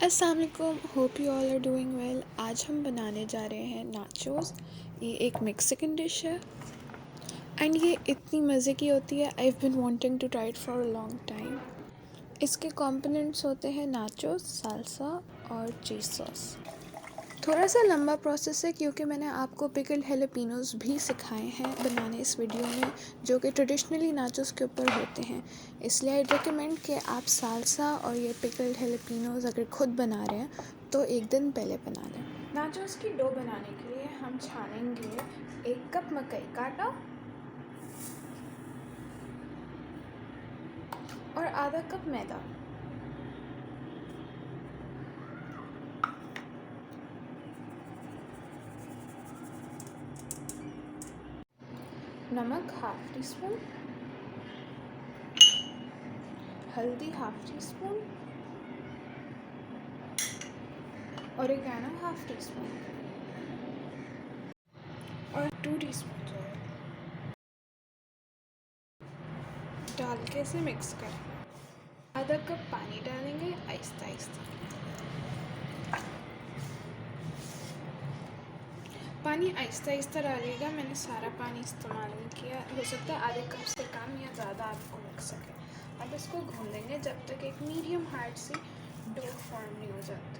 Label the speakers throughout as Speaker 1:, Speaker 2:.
Speaker 1: अस्सलाम वालेकुम, hope you all are doing well. आज हम बनाने जा रहे हैं नाचोस। ये एक मेक्सिकन डिश है एंड ये इतनी मज़े की होती है। I have been wanting to try it for a long time. इसके कंपोनेंट्स होते हैं नाचोस, साल्सा और चीज़ सॉस। थोड़ा सा लंबा प्रोसेस है क्योंकि मैंने आपको पिकल्ड हेलेपिनोज भी सिखाए हैं बनाने इस वीडियो में, जो कि ट्रेडिशनली नाचोस के ऊपर होते हैं। इसलिए आई रिकमेंड कि आप साल्सा और ये पिकल्ड हेलेपिनोज अगर खुद बना रहे हैं तो एक दिन पहले बना लें। नाचोस की डो बनाने के लिए हम छानेंगे 1 कप मकई का आटा और आधा कप मैदा। नमक ½ टी स्पून, हल्दी ½ tea spoon, oregano ½ tea spoon और 2 टीस्पून डाल के इसे मिक्स करें। आधा कप पानी डालेंगे आहिस्ता आहिस्ता। पानी आहिस्ता आहिस्ता डालिएगा, मैंने सारा पानी इस्तेमाल नहीं किया। हो सकता है आधे कप से कम या ज़्यादा आपको लग सके। अब इसको घूम देंगे जब तक एक मीडियम हार्ड सी डो फॉर्म नहीं हो जाती।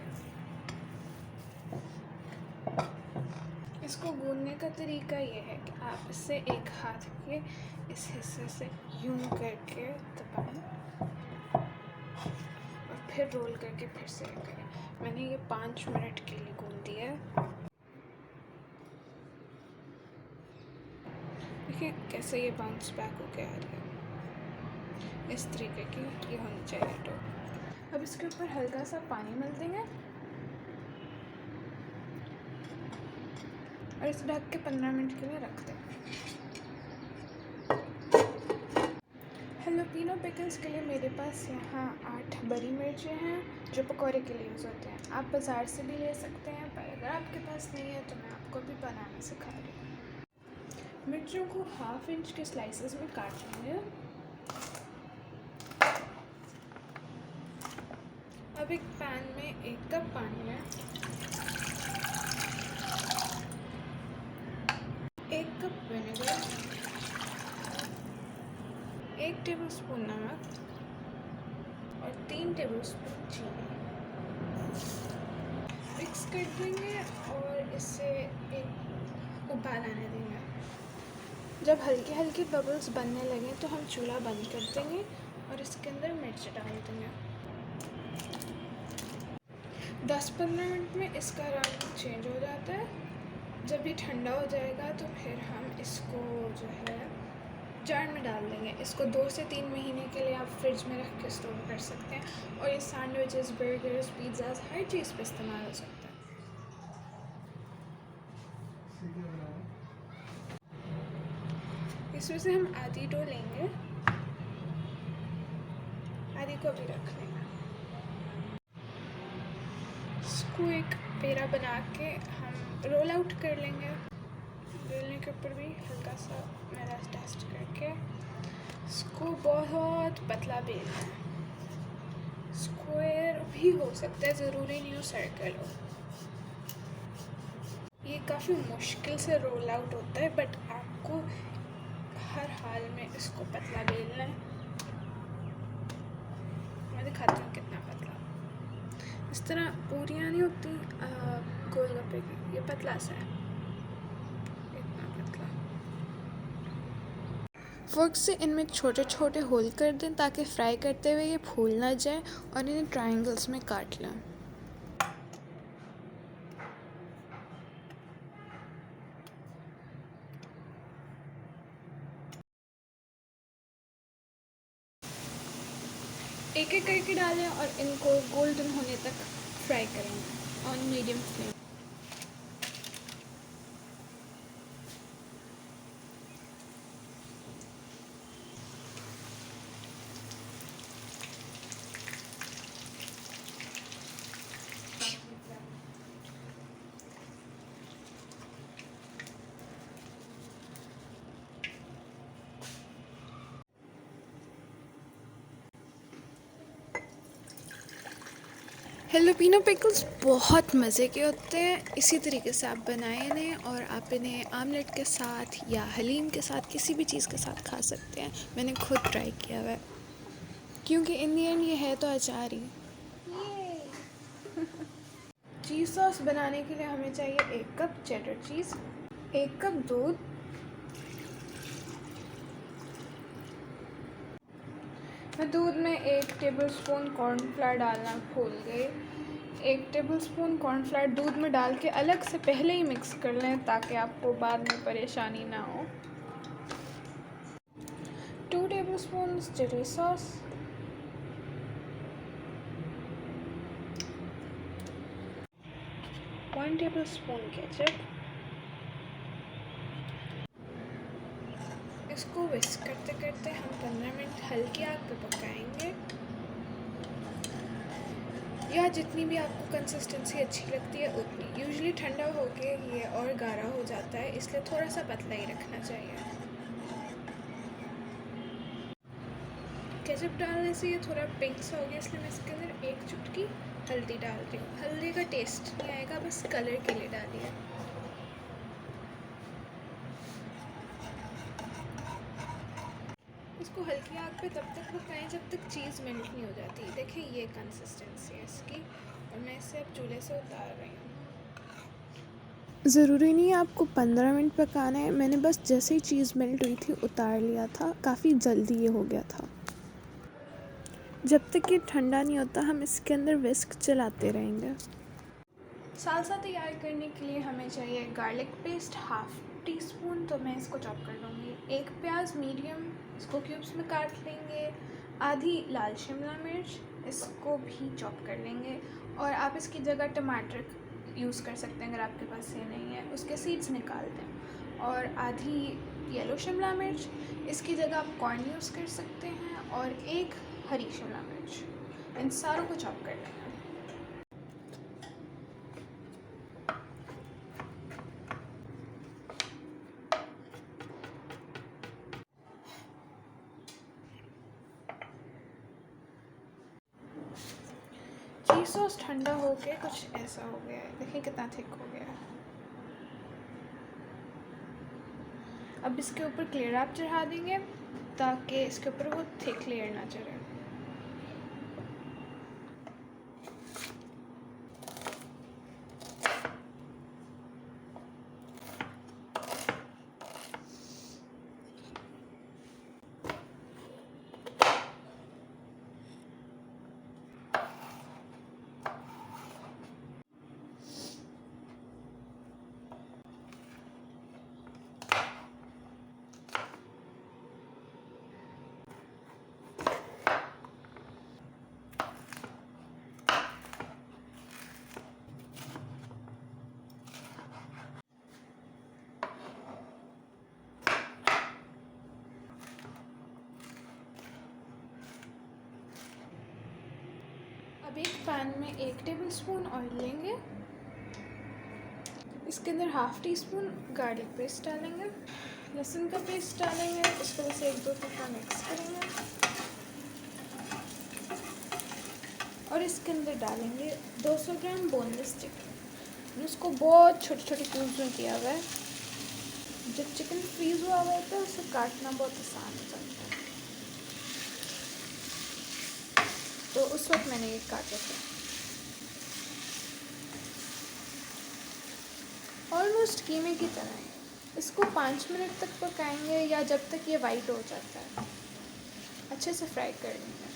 Speaker 1: इसको गूंदने का तरीका ये है कि आप इसे एक हाथ के इस हिस्से से यूं करके दबाएं और फिर रोल करके फिर से करें। मैंने ये 5 मिनट के लिए गूंद दिया है। देखिए कैसे ये बाउंस बैक होके आ रही है। इस तरीके की ये होनी चाहिए डो। अब इसके ऊपर हल्का सा पानी मल देंगे और इसे ढक के 15 मिनट के लिए रख दें। हेलोपिनो पिकल्स के लिए मेरे पास यहाँ 8 बड़ी मिर्चें हैं जो पकौड़े के लिए यूज़ होते हैं। आप बाज़ार से भी ले सकते हैं, पर अगर आपके पास नहीं है तो मैं आपको भी बनाना सिखा रही हूँ। मिर्चों को ½ इंच के स्लाइसेस में काट लेंगे। अब एक पैन में 1 कप पानी है, 1 कप विनेगर, 1 टेबलस्पून नमक और 3 टेबलस्पून चीनी मिक्स कर देंगे और इसे एक उबाल आने देंगे। जब हल्के हल्के बबल्स बनने लगें तो हम चूल्हा बंद कर देंगे और इसके अंदर मिर्च डाल देंगे। 10-15 मिनट में इसका रंग चेंज हो जाता है। जब ये ठंडा हो जाएगा तो फिर हम इसको जो है जार में डाल देंगे। इसको 2 से 3 महीने के लिए आप फ्रिज में रख के स्टोर कर सकते हैं और ये सैंडविचेस, बर्गर्स, पिज़्ज़ास हर चीज़ पे इस्तेमाल हो सकता है। इसमें से हम आधी डो लेंगे, आधी को भी रख लेंगे। इसको एक पेड़ा बना के हम रोल आउट कर लेंगे। बेलने के ऊपर भी हल्का सा मैदा टेस्ट करके इसको बहुत पतला बेलना है। स्क्वायर भी हो सकता है, ज़रूरी नहीं हो सर्कल हो। ये काफ़ी मुश्किल से रोल आउट होता है, बट आपको हर हाल में इसको पतला बेलना है। मैं दिखाती हूँ कितना पतला। इस तरह पूरियाँ नहीं होती गोलगप्पे की, ये पतला सा है, इतना पतला। फोर्क से इनमें छोटे छोटे होल कर दें ताकि फ्राई करते हुए ये फूल ना जाए और इन्हें ट्रायंगल्स में काट लें। एक एक करके डालें और इनको गोल्डन होने तक फ्राई करेंगे ऑन मीडियम फ्लेम। जलेपिनो पिकल्स बहुत मज़े के होते हैं। इसी तरीके से आप बनाए इन्हें और आप इन्हें आमलेट के साथ या हलीम के साथ किसी भी चीज़ के साथ खा सकते हैं। मैंने खुद ट्राई किया हुआ है क्योंकि इन दी एंड ये है तो अचार ही। चीज़ सॉस बनाने के लिए हमें चाहिए 1 कप चेडर चीज़, 1 कप दूध, मैं दूध में 1 टेबलस्पून कॉर्नफ्लावर डालना भूल गई। 1 टेबलस्पून कॉर्नफ्लावर दूध में डाल के अलग से पहले ही मिक्स कर लें ताकि आपको बाद में परेशानी ना हो। 2 tablespoon chilli sauce, 1 tablespoon ketchup. इसको विस्क करते करते हम 15 मिनट हल्की आग पे पकाएंगे, या जितनी भी आपको कंसिस्टेंसी अच्छी लगती है उतनी। यूजुअली ठंडा होके ये और गाढ़ा हो जाता है, इसलिए थोड़ा सा पतला ही रखना चाहिए। केचप डालने से ये थोड़ा पिंक सा हो गया, इसलिए मैं इसके अंदर 1 चुटकी हल्दी डाल रही हूँ। हल्दी का टेस्ट नहीं आएगा, बस कलर के लिए डालिए। इसको हल्की आग पे तब तक पकाएं जब तक चीज़ मेल्ट नहीं हो जाती। देखिए ये कंसिस्टेंसी है इसकी, और मैं इसे अब चूल्हे से उतार रही हूँ। ज़रूरी नहीं है आपको 15 मिनट पकाना है, मैंने बस जैसे ही चीज़ मेल्ट हुई थी उतार लिया था, काफ़ी जल्दी ये हो गया था। जब तक ये ठंडा नहीं होता हम इसके अंदर विस्क चलाते रहेंगे। सालसा तैयार करने के लिए हमें चाहिए गार्लिक पेस्ट 1/2 टीस्पून, तो मैं इसको चॉप कर लूँगी। 1 प्याज मीडियम, इसको क्यूब्स में काट लेंगे। आधी लाल शिमला मिर्च, इसको भी चॉप कर लेंगे। और आप इसकी जगह टमाटर यूज़ कर सकते हैं अगर आपके पास ये नहीं है, उसके सीड्स निकाल दें। और आधी येलो शिमला मिर्च, इसकी जगह आप कॉर्न यूज़ कर सकते हैं। और 1 हरी शिमला मिर्च, इन सारों को चॉप कर लेंगे। चीज़ सॉस ठंडा हो के कुछ ऐसा हो गया है, देखिए कितना थिक हो गया है। अब इसके ऊपर क्लियर रैप चढ़ा देंगे ताकि इसके ऊपर वो थिक लेयर ना चढ़े। अब एक पैन में 1 टेबलस्पून ऑयल लेंगे, इसके अंदर 1/2 टीस्पून गार्लिक पेस्ट डालेंगे, लहसुन का पेस्ट डालेंगे, इसको बस 1-2 दफ़ा मिक्स करेंगे। और इसके अंदर डालेंगे 200 ग्राम बोनलेस चिकन, उसको बहुत छोटे छोटे क्यूब्स में किया हुआ है। जब चिकन फ्रीज़ हुआ हुआ होता है उसे काटना बहुत आसान हो जाता है, तो उस वक्त मैंने ये काटे थे। ऑलमोस्ट कीमे की तरह है। इसको 5 मिनट तक पकाएंगे या जब तक ये वाइट हो जाता है, अच्छे से फ्राई कर लेंगे।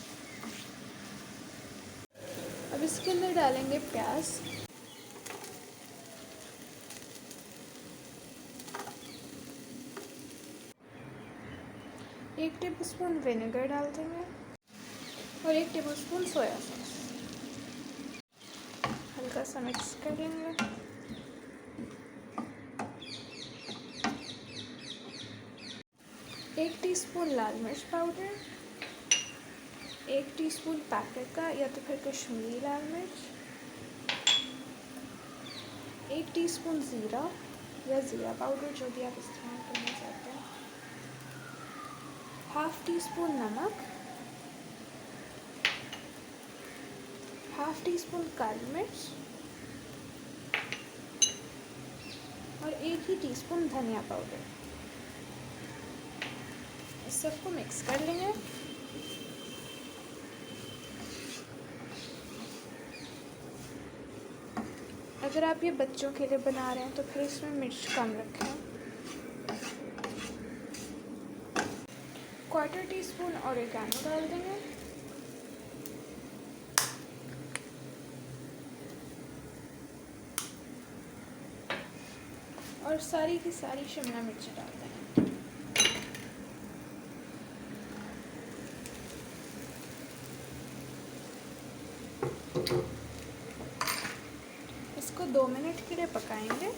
Speaker 1: अब इसके अंदर डालेंगे प्याज, एक टेबलस्पून विनेगर डाल देंगे और 1 टेबलस्पून सोया सॉस, हल्का सा मिक्स कर लेंगे। एक टीस्पून लाल मिर्च पाउडर, 1 टीस्पून पाप्रिका या तो फिर कश्मीरी लाल मिर्च, 1 टीस्पून ज़ीरा या ज़ीरा पाउडर, जो भी आप इस्तेमाल करना चाहते हैं, 1/2 टीस्पून नमक, हाफ टी स्पून काली मिर्च और 1 ही टीस्पून धनिया पाउडर। इस सबको मिक्स कर लेंगे। अगर आप ये बच्चों के लिए बना रहे हैं तो फिर इसमें मिर्च कम रखें। 1/4 टीस्पून ऑरिगेनो डाल देंगे। और सारी की सारी शिमला मिर्च डाल देंगे। इसको 2 मिनट के लिए पकाएंगे।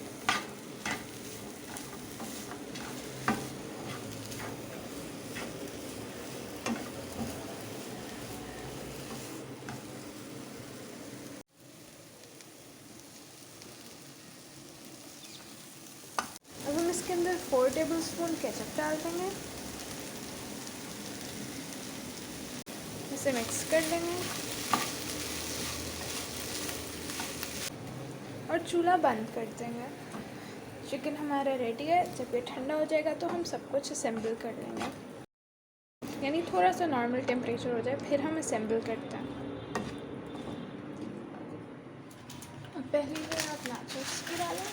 Speaker 1: अब हम इसके अंदर 4 टेबलस्पून केचप डाल देंगे। इसे मिक्स कर लेंगे और चूल्हा बंद कर देंगे। चिकन हमारा रेडी है। जब ये ठंडा हो जाएगा तो हम सब कुछ असेंबल कर लेंगे, यानी थोड़ा सा नॉर्मल टेम्परेचर हो जाए फिर हम असेंबल करते हैं। अब पहली बार आप नाचोस की डालें।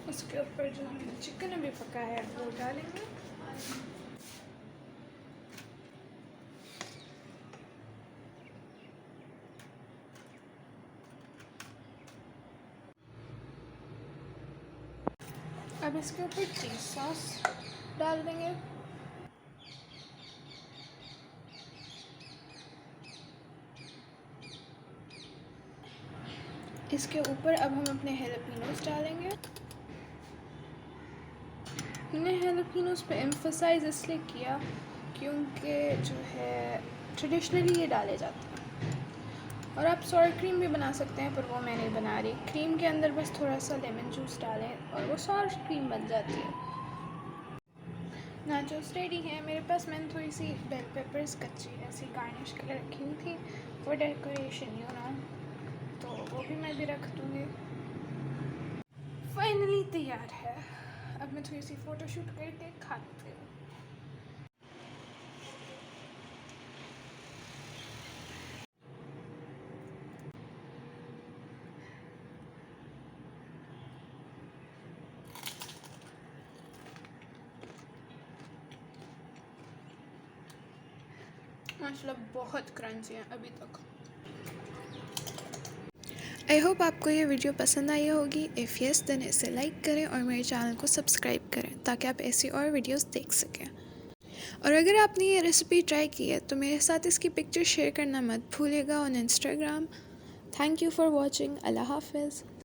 Speaker 1: उसके ऊपर जो हमने चिकन अभी पकाया है वो डालेंगे। अब इसके ऊपर चीज़ सॉस डाल देंगे। इसके ऊपर अब हम अपने हेलापिनोस डालेंगे। हमने हेलापिनोस पे एम्फसाइज इसलिए किया क्योंकि जो है ट्रेडिशनली ये डाले जाते हैं। और आप सॉर क्रीम भी बना सकते हैं, पर वो मैं नहीं बना रही। क्रीम के अंदर बस थोड़ा सा लेमन जूस डालें और वो सॉर क्रीम बन जाती है। नाचोस रेडी है मेरे पास। मैंने थोड़ी सी बेल पेपर्स कच्ची ऐसी गार्निश कर रखी हुई थी फॉर डेकोरेशन, तो वो भी मैं भी रख दूँगी। फाइनली तैयार है। अब मैं थोड़ी सी फ़ोटोशूट करके खाती हूँ। माशाल्लाह बहुत क्रंची है अभी तक। आई होप आपको ये वीडियो पसंद आई होगी। इफ़ यस देन इसे लाइक करें और मेरे चैनल को सब्सक्राइब करें ताकि आप ऐसी और वीडियोस देख सकें। और अगर आपने ये रेसिपी ट्राई की है तो मेरे साथ इसकी पिक्चर शेयर करना मत भूलिएगा on Instagram. Thank you for watching. अल्लाह हाफिज़।